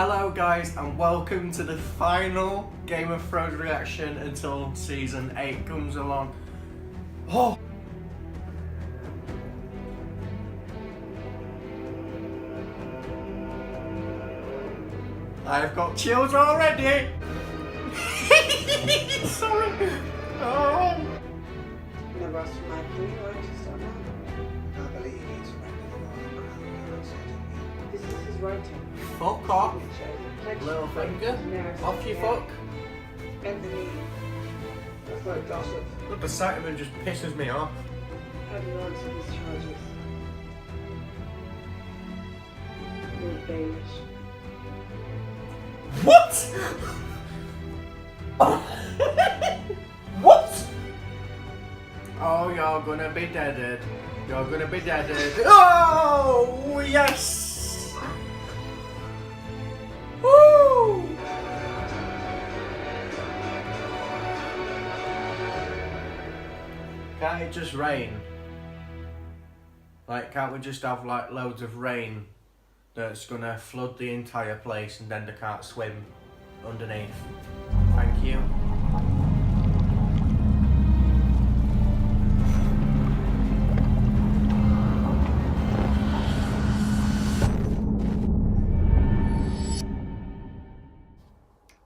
Hello guys and welcome to the final Game of Thrones reaction until season 8 comes along. Oh! I've got chills already! Sorry! Oh! Never asked for my opinion, why don't you start now? I believe he's This is his writing. Fuck off! Pledge Little to finger. narrative. Off you Yeah. fuck! Bend the knee. That's like gossip. Look, the sight of him just pisses me off. How do you answer these charges? Lord Baelish. What? What? Oh, you're gonna be deaded. You're gonna be deaded. Oh, yes! Woo! Can't it just rain? Like, can't we just have like loads of rain that's gonna flood the entire place and then they can't swim underneath? Thank you.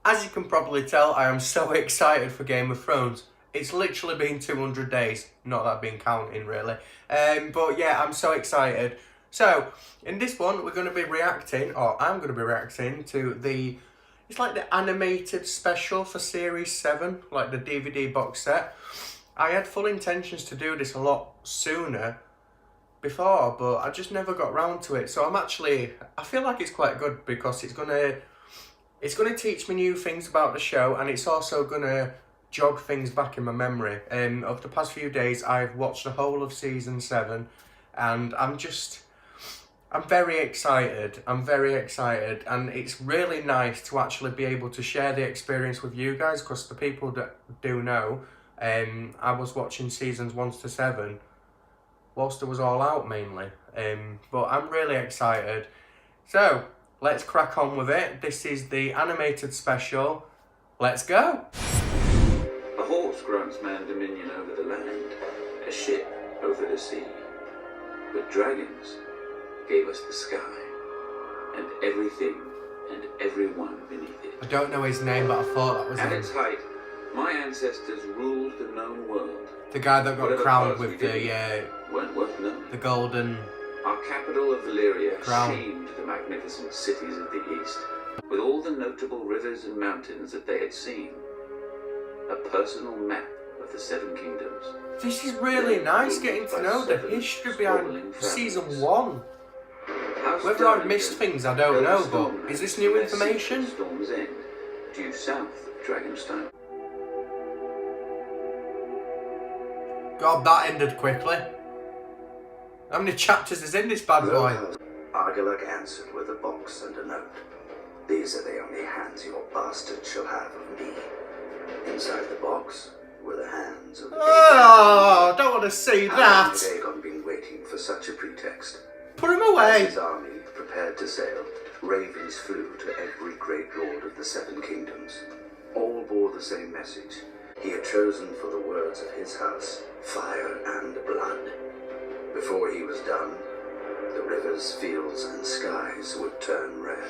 As you can probably tell, I am so excited for Game of Thrones. It's literally been 200 days, not that I've been counting really. But yeah, I'm so excited. So, in this one, we're going to be reacting, or I'm going to be reacting to it's like the animated special for Series 7, like the DVD box set. I had full intentions to do this a lot sooner before, but I just never got round to it. So I feel like it's quite good because it's going to teach me new things about the show, and it's also going to jog things back in my memory. Over the past few days, I've watched the whole of Season 7, and I'm very excited. I'm very excited, and it's really nice to actually be able to share the experience with you guys, because the people that do know, I was watching Seasons 1 to 7 whilst it was all out mainly. But I'm really excited. So, let's crack on with it. This is the animated special. Let's go! A horse grants man dominion over the land, a ship over the sea. But dragons gave us the sky, and everything and everyone beneath it. I don't know his name, but I thought that was At him. its height, my ancestors ruled the known world. The guy that got Whatever crowned parts with we did weren't worth knowing. the golden... Our capital of Valyria Crown. shamed the magnificent cities of the east, with all the notable rivers and mountains that they had seen. A personal map of the Seven Kingdoms. This is really nice getting to know the history behind Season 1. Whether I've missed things, I don't know, but is this new information? Storm's End, due south of Dragonstone. God, that ended quickly. How many chapters is in this bad boy? Argilag answered with a box and a note. These are the only hands your bastard shall have of me. Inside the box were the hands of the Oh, don't want to see How that. long had Aegon been waiting for such a pretext? Put him As away. his army prepared to sail, ravens flew to every great lord of the Seven Kingdoms. All bore the same message. He had chosen for the words of his house fire and blood. Before he was done, the rivers, fields, and skies would turn red.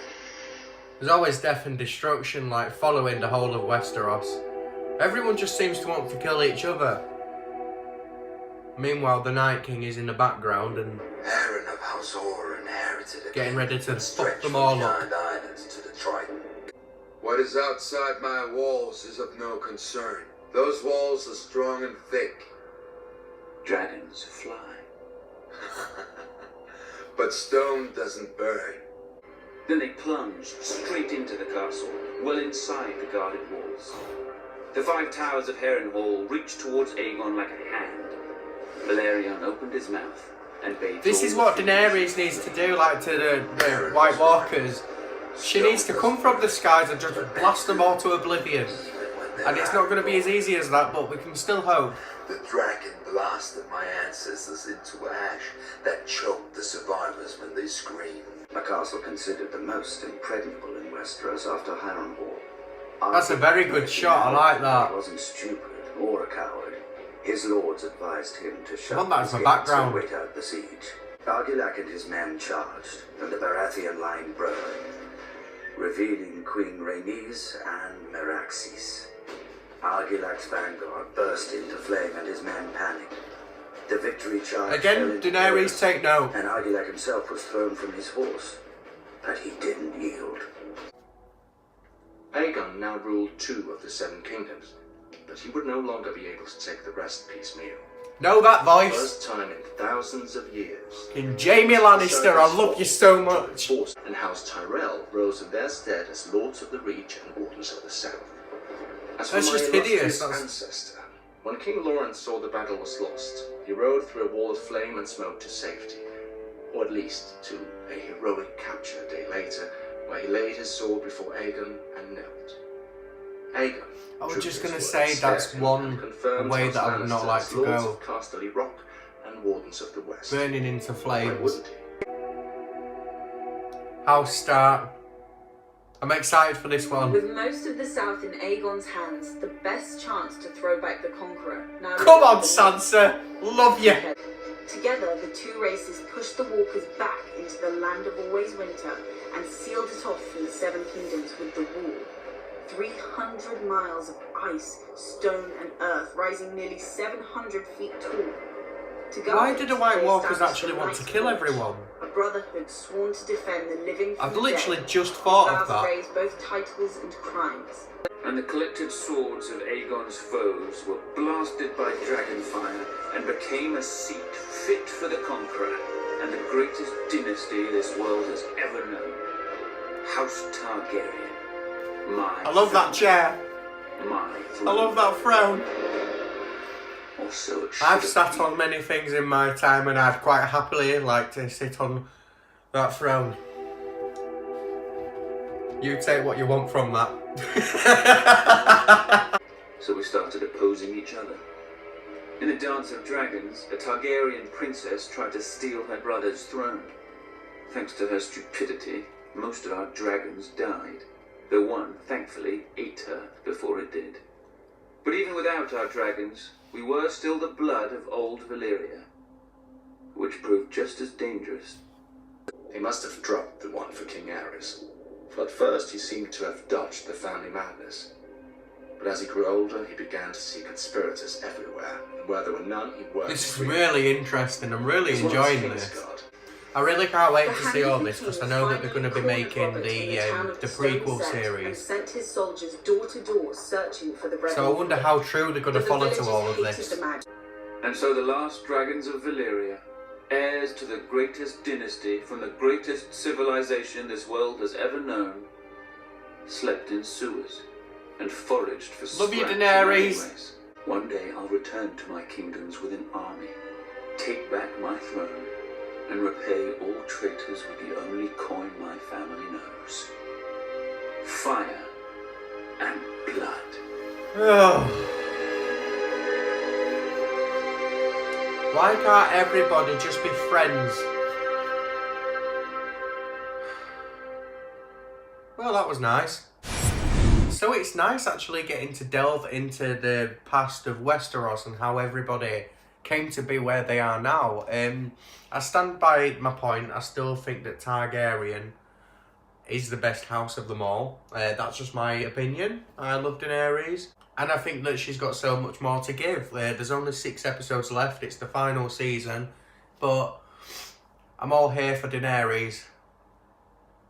There's always death and destruction, like following the whole of Westeros. Everyone just seems to want to kill each other. Meanwhile, the Night King is in the background and Aaron of Hazor inherited a getting ready to kingdom fuck them stretched all from up. Giant Islands to the Triton. What is outside my walls is of no concern. Those walls are strong and thick. Dragons fly. But stone doesn't burn. Then they plunged straight into the castle, well inside the guarded walls. The 5 towers of Harrenhal reached towards Aegon like a hand. Valerion opened his mouth and bade. This is what Daenerys needs to do, like to the White Walkers. She needs to come from the skies and just blast them all to oblivion. And it's not going to be as easy as that, but we can still hope. The dragon blasted my ancestors into ash that choked the survivors when they screamed. A castle considered the most impregnable in Westeros. Westeros after Harrenhal. That's a very good shot, I like that. He wasn't stupid or a coward. His lords advised him to shut want that as his my gates background. and wait out the siege. Argilac and his men charged, and the Baratheon line broke, revealing Queen Rhaenys and Meraxes. Argilac's vanguard burst into flame and his men panicked. The victory charge Again, fell into Daenerys, chaos, take note. and Argilac himself was thrown from his horse, but he didn't yield. Aegon now ruled 2 of the 7 kingdoms, but he would no longer be able to take the rest piecemeal. Know that voice. First time in thousands of years. In Jaime Lannister, I love you so much. And House Tyrell rose in their stead as Lords of the Reach and Wardens of the South. As for That's my just hideous. illustrious That's- ancestor, when King Lawrence saw the battle was lost, he rode through a wall of flame and smoke to safety, or at least to a heroic capture a day later, where he laid his sword before Aegon and knelt. Aegon. I was true just to going to his say word, that's stared one and confirmed way House that I would not Lannister like as to Lords go. of Casterly Rock and Wardens of the West. Burning into Why flames. wouldn't he? House Stark. I'm excited for this one. With most of the South in Aegon's hands, the best chance to throw back the Conqueror. Now Come on, Sansa. Love you. Together, the 2 races pushed the Walkers back into the land of always winter and sealed it off from the 7 kingdoms with the Wall. 300 miles of ice, stone and earth, rising nearly 700 feet tall. To guard Why it, did the White they Walkers established actually the want to Night's kill Watch, everyone? a brotherhood sworn to defend the living from I've the literally dead, just thought of vowed to that. raise both titles and crimes. And the collected swords of Aegon's foes were blasted by dragonfire and became a seat fit for the Conqueror and the greatest dynasty this world has ever known. House Targaryen. I love that chair. My I love that throne. Or so it should I've have sat been. on many things in my time and I'd quite happily like to sit on that throne. You take what you want from that. So we started opposing each other. In a dance of dragons, a Targaryen princess tried to steal her brother's throne. Thanks to her stupidity, most of our dragons died, though one, thankfully, ate her before it did. But even without our dragons, we were still the blood of old Valyria, which proved just as dangerous. He must have dropped the one for King Aerys, for at first he seemed to have dodged the family madness. But as he grew older, he began to see conspirators everywhere, and where there were none, he worked This is freely. really interesting. I'm really As well as enjoying this. Kingsguard. I really can't wait The to hand see of all the this because I king know that they're going to be finally making cornered Robert in the town of the Stone prequel Set And series. sent his soldiers door to door searching for the So I Red wonder how true they're going to But the follow to villagers all of hated this. the magic. And so the last dragons of Valyria, heirs to the greatest dynasty from the greatest civilization this world has ever known, slept in sewers and foraged for Love you, scraps and Daenerys. anyways. One day I'll return to my kingdoms with an army, take back my throne, and repay all traitors with the only coin my family knows: fire and blood. Oh. Why can't everybody just be friends? Well, that was nice. So it's nice actually getting to delve into the past of Westeros and how everybody came to be where they are now. I stand by my point. I still think that Targaryen is the best house of them all. That's just my opinion. I love Daenerys. And I think that she's got so much more to give. There's only 6 episodes left. It's the final season. But I'm all here for Daenerys.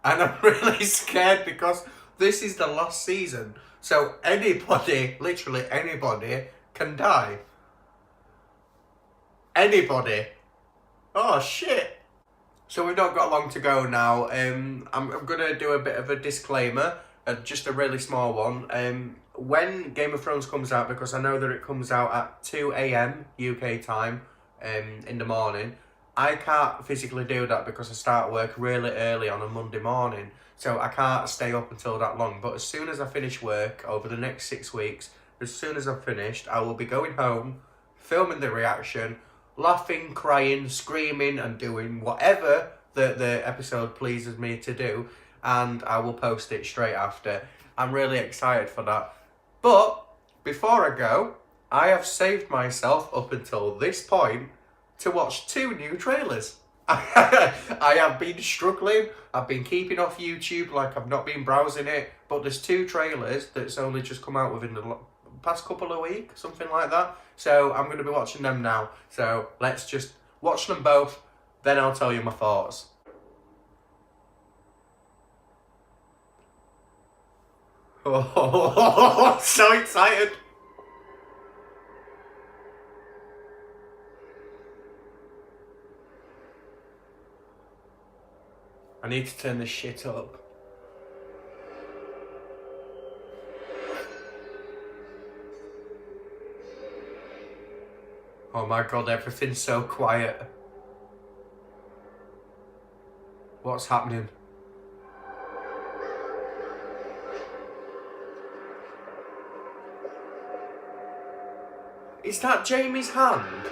And I'm really scared because this is the last season. So anybody, literally anybody, can die. Anybody. Oh shit. So we've not got long to go now. I'm going to do a bit of a disclaimer. Just a really small one. When Game of Thrones comes out, because I know that it comes out at 2 AM UK time in the morning, I can't physically do that because I start work really early on a Monday morning. So I can't stay up until that long. But as soon as I finish work over the next 6 weeks, as soon as I've finished, I will be going home, filming the reaction, laughing, crying, screaming and doing whatever the episode pleases me to do. and I will post it straight after. I'm really excited for that. But before I go, I have saved myself up until this point to watch 2 new trailers. I have been struggling. I've been keeping off YouTube, like I've not been browsing it. But there's 2 trailers that's only just come out within the past couple of weeks, something like that. So I'm going to be watching them now. So let's just watch them both, then I'll tell you my thoughts. Oh, so excited. I need to turn this shit up. Oh my god, everything's so quiet. What's happening? Is that Jamie's hand?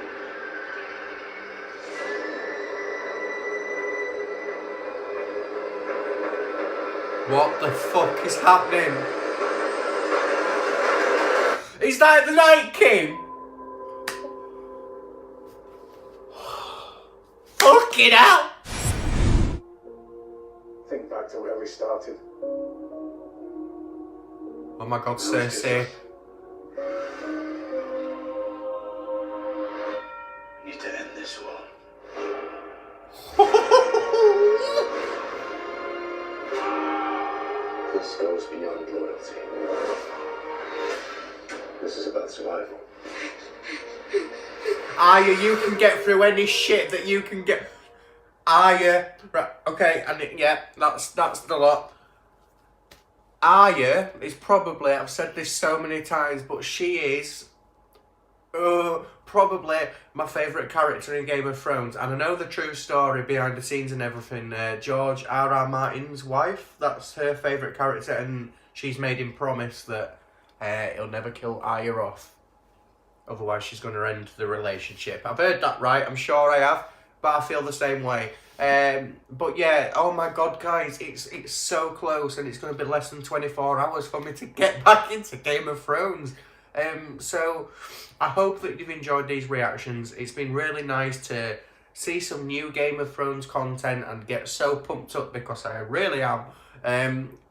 What the fuck is happening? Is that the Night King? Fucking hell! Think back to where we started. Oh my god, Cersei. We need to end this war. This goes beyond loyalty. This is about survival. Arya, you can get through any shit that you can get. Arya, right? Okay, and yeah, that's the lot. Arya is probably, I've said this so many times, but she is probably my favourite character in Game of Thrones. And I know the true story behind the scenes and everything. George R.R. Martin's wife, that's her favourite character, and she's made him promise that he'll never kill Arya off. Otherwise she's going to end the relationship. I've heard that right, I'm sure I have, but I feel the same way. But yeah, oh my god guys, it's so close, and it's going to be less than 24 hours for me to get back into Game of Thrones. So I hope that you've enjoyed these reactions. It's been really nice to see some new Game of Thrones content and get so pumped up, because I really am.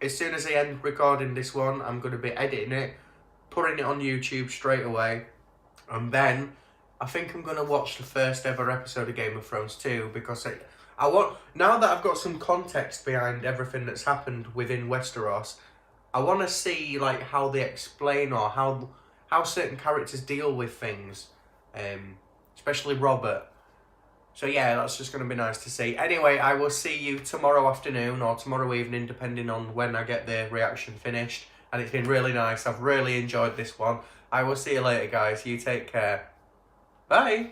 As soon as I end recording this one, I'm going to be editing it, putting it on YouTube straight away. And then I think I'm going to watch the first ever episode of Game of Thrones too, because I want, now that I've got some context behind everything that's happened within Westeros, I want to see like how they explain or how certain characters deal with things, especially Robert. So yeah, that's just going to be nice to see. Anyway, I will see you tomorrow afternoon or tomorrow evening, depending on when I get the reaction finished. And it's been really nice. I've really enjoyed this one. I will see you later, guys. You take care. Bye.